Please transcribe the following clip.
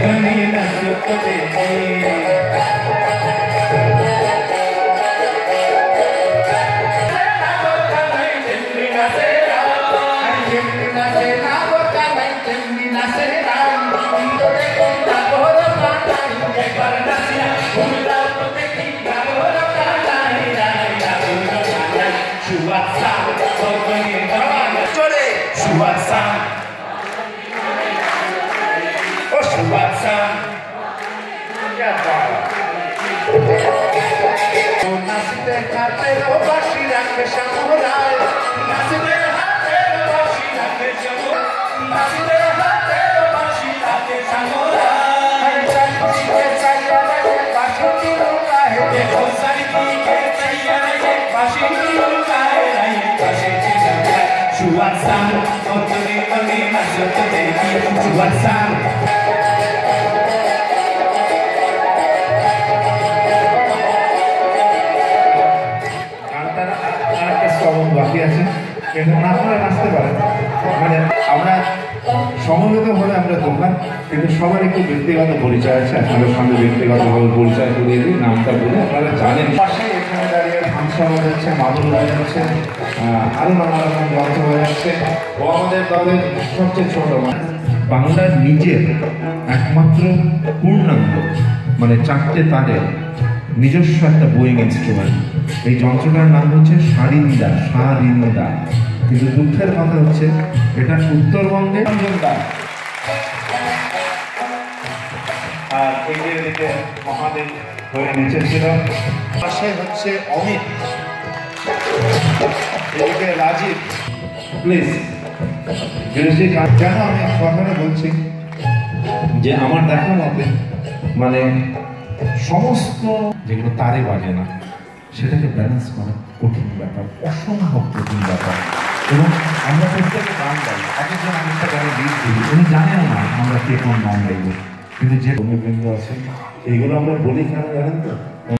बनी नसुक বাকি আছে আপনারা নাচতে পারেন মানে আমরা সমবেত হলে আমরা দোকান কিন্তু সবার একটু ব্যক্তিগত পরিচয় আছে আপনাদের সঙ্গে ব্যক্তিগতভাবে পরিচয় করিয়ে দিই নামটা বলে আপনারা জানেন পাশে এখানে দাঁড়িয়ে হামসা বাজাচ্ছে মাদুর বাজাচ্ছে আরো নানা রকম যন্ত্র বাজাচ্ছে ও আমাদের দলের সবচেয়ে ছোট বাংলার নিজের একমাত্র পূর্ণাঙ্গ মানে 4টে তারের নিজস্ব একটা বোয়িং ইনস্ট্রুমেন্ট এই যন্ত্রটার নাম হচ্ছে সারিন্দা সারিন্দা কিন্তু দুঃখের কথা হচ্ছে এটা উত্তরবঙ্গে আর এদিকে মহাদেব হয়ে নেচেছিল পাশে হচ্ছে অমিত এদিকে রাজীব প্লিজ কেন আমি কথাটা বলছি যে আমার দেখা মতে মানে সমস্ত যেগুলো তারে বাজে না সেটাকে ব্যালেন্স করা কঠিন ব্যাপার অসম্ভব কঠিন ব্যাপার এবং আমরা প্রত্যেকে গান গাই একজন আরেকটা গানে লিড দিই উনি জানেন না আমরা কে কোন গান গাইব কিন্তু যে ভূমিবৃন্দ আছে এইগুলো আমরা বলি কেন জানেন তো